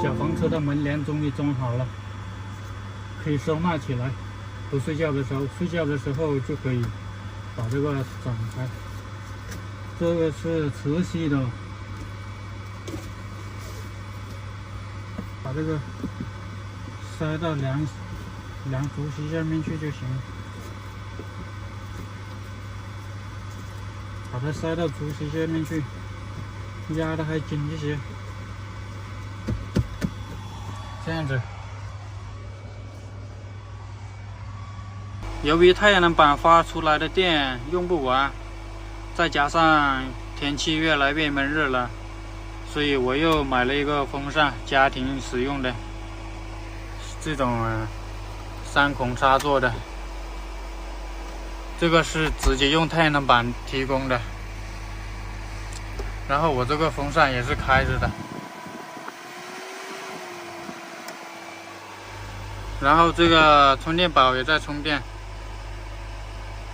小房车的门帘终于装好了，可以收纳起来。不睡觉的时候，睡觉的时候就可以把这个展开。这个是磁吸的，把这个塞到梁竹席下面去就行了。把它塞到竹席下面去，压的还紧一些。这样子。由于太阳能板发出来的电用不完，再加上天气越来越闷热了，所以我又买了一个风扇，家庭使用的这种3孔插座的。这个是直接用太阳能板提供的，然后我这个风扇也是开着的，然后这个充电宝也在充电，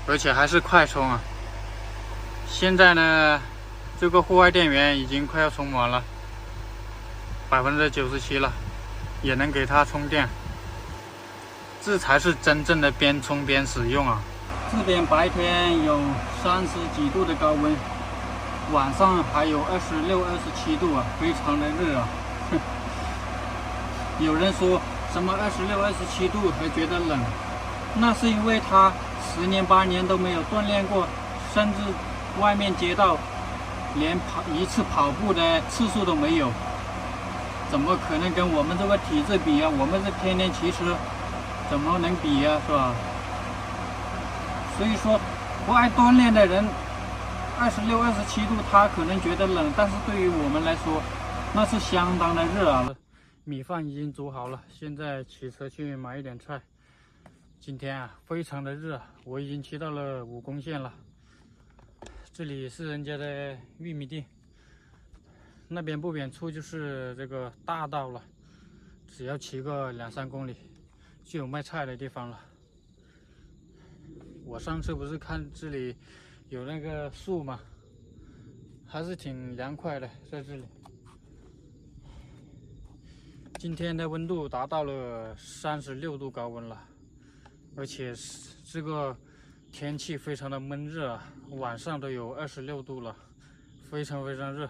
而且还是快充啊。现在呢，这个户外电源已经快要充完了，97%了，也能给它充电。这才是真正的边充边使用啊！这边白天有30几度的高温，晚上还有26、27度啊，非常的热啊。有人说什么26、27度还觉得冷，那是因为他10年8年都没有锻炼过，甚至外面街道连一次跑步的次数都没有，怎么可能跟我们这个体质比啊？我们是天天骑车，怎么能比啊？是吧？所以说，不爱锻炼的人，26、27度他可能觉得冷，但是对于我们来说，那是相当的热啊。米饭已经煮好了，现在骑车去买一点菜。今天啊，非常的热，我已经骑到了武功县了。这里是人家的玉米地，那边不远处就是这个大道了，只要骑个2、3公里，就有卖菜的地方了。我上次不是看这里有那个树吗？还是挺凉快的，在这里。今天的温度达到了36度高温了，而且这个天气非常的闷热，晚上都有26度了，非常非常热。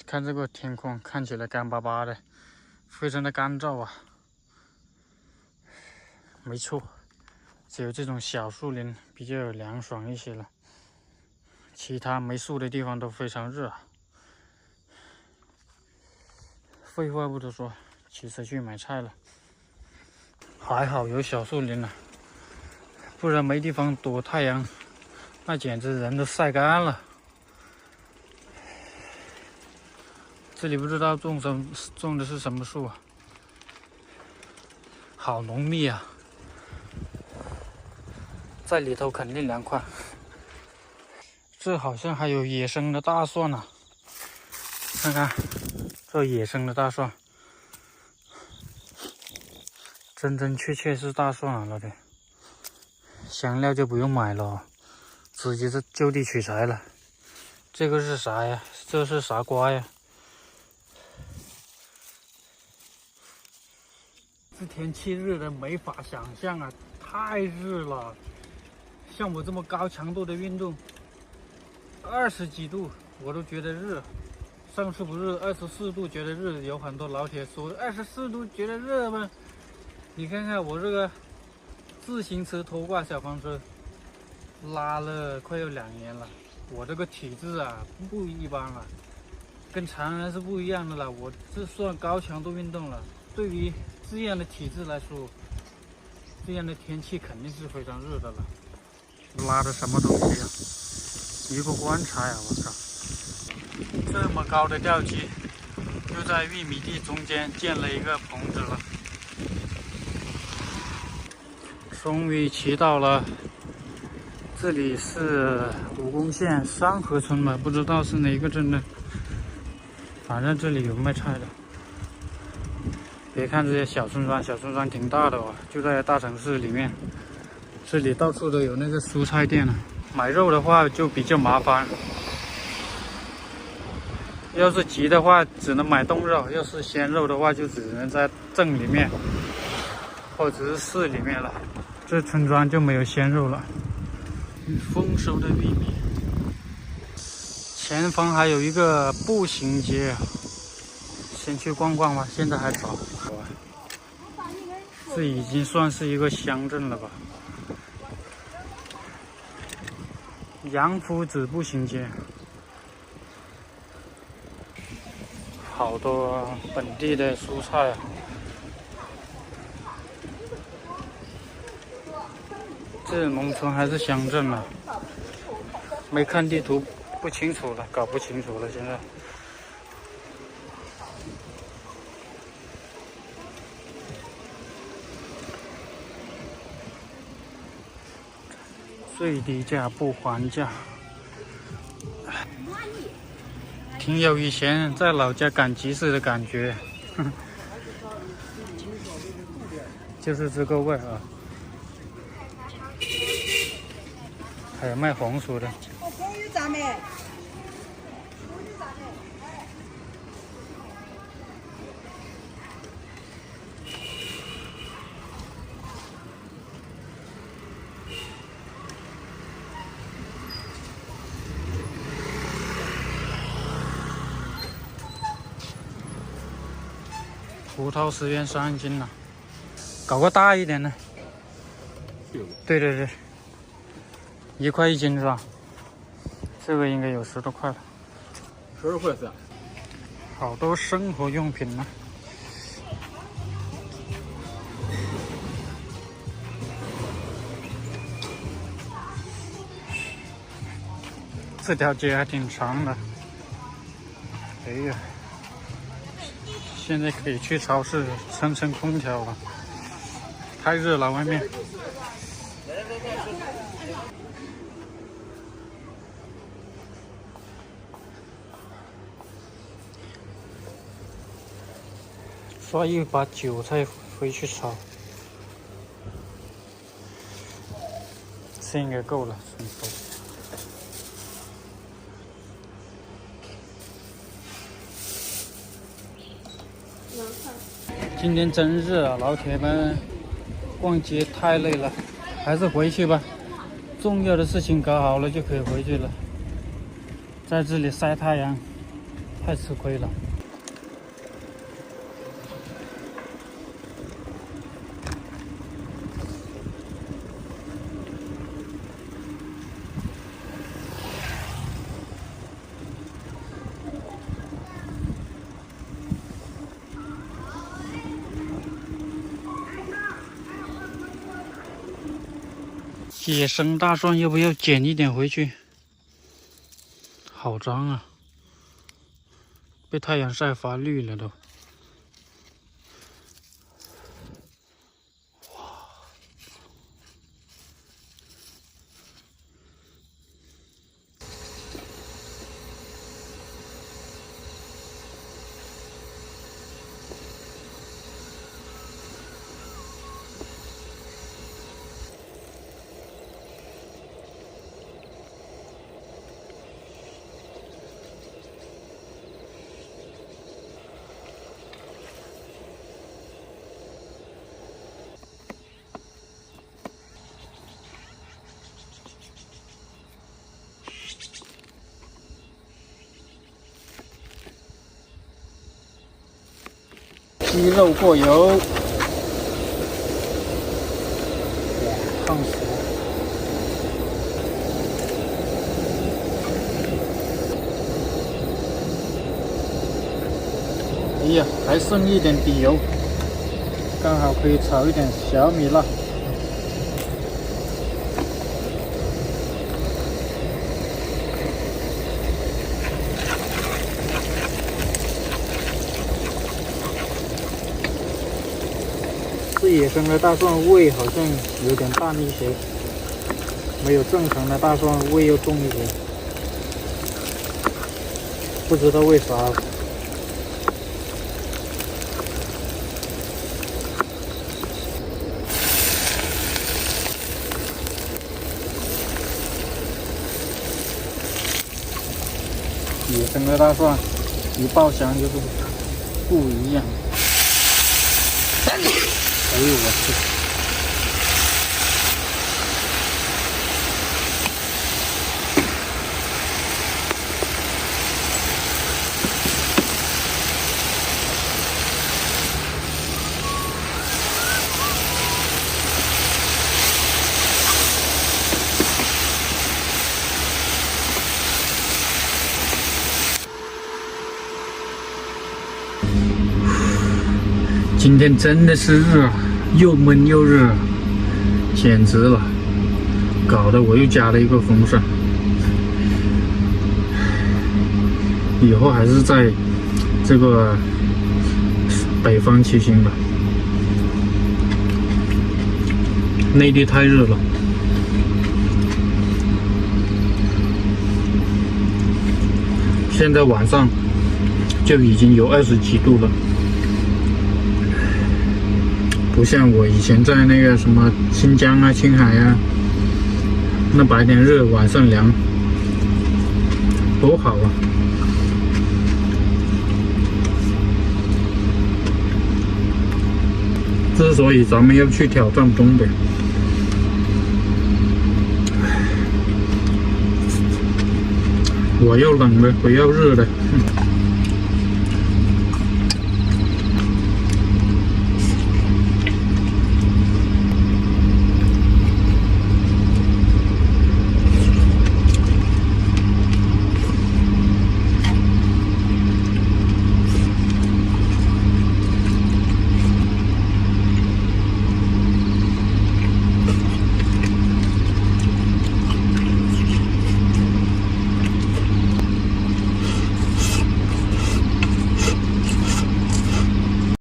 看这个天空看起来干巴巴的，非常的干燥啊。没错，只有这种小树林比较凉爽一些了，其他没树的地方都非常热。废话不多说，骑车去买菜了。还好有小树林了，不然没地方躲太阳，那简直人都晒干了。这里不知道种的是什么树啊，好浓密啊，在里头肯定凉快。这好像还有野生的大蒜呢，看看这野生的大蒜，真真确确是大蒜啊，老铁。香料就不用买了，直接是就地取材了。这个是啥呀？这是啥瓜呀？这天气热的没法想象啊，太热了。像我这么高强度的运动，20几度我都觉得热。上次不是24度觉得热，有很多老铁说24度觉得热吗？你看看我这个自行车拖挂小房车，拉了快有2年了，我这个体质啊不一般了，跟常人是不一样的了。我这算高强度运动了，对于这样的体质来说，这样的天气肯定是非常热的了。拉的什么东西啊？一个棺材啊！我操！这么高的吊机，就在玉米地中间建了一个棚子了。终于骑到了，这里是武功县商河村吧，不知道是哪个镇的。反正这里有卖菜的。别看这些小村庄，小村庄挺大的哦，就在大城市里面。这里到处都有那个蔬菜店了。买肉的话就比较麻烦，要是急的话，只能买冻肉；要是鲜肉的话，就只能在镇里面或者是市里面了。这村庄就没有鲜肉了。丰收的玉米。前方还有一个步行街，先去逛逛吧，现在还早。这已经算是一个乡镇了吧？杨夫子步行街。好多本地的蔬菜啊！这是农村还是乡镇啊？没看地图不清楚了，搞不清楚了。现在最低价不还价。挺有以前在老家赶集市的感觉，就是这个味儿啊。还有卖红薯的。葡萄10元3斤了，搞个大一点的。对对对，1块1斤是吧？这个应该有10多块了。10多块是。好多生活用品呢。这条街还挺长的。哎呀！现在可以去超市吹吹空调了，太热了外面。刷一把韭菜回去炒，这应该够了。今天真热啊，老铁们，逛街太累了，还是回去吧。重要的事情搞好了就可以回去了。在这里晒太阳，太吃亏了。野生大蒜要不要捡一点回去？好脏啊，被太阳晒发绿了都。鸡肉过油，烫死了！哎呀，还剩一点底油，刚好可以炒一点小米辣。这野生的大蒜味好像有点淡一些，没有正常的大蒜味又重一些，不知道为啥。野生的大蒜一爆香就是不一样。哎呦我去！今天真的是热，又闷又热，简直了，搞得我又加了一个风扇。以后还是在这个北方骑行吧，内地太热了。现在晚上就已经有20几度了。不像我以前在那个什么新疆啊、青海啊，那白天热，晚上凉，多好啊！之所以咱们要去挑战东北，我要冷的，我要热的。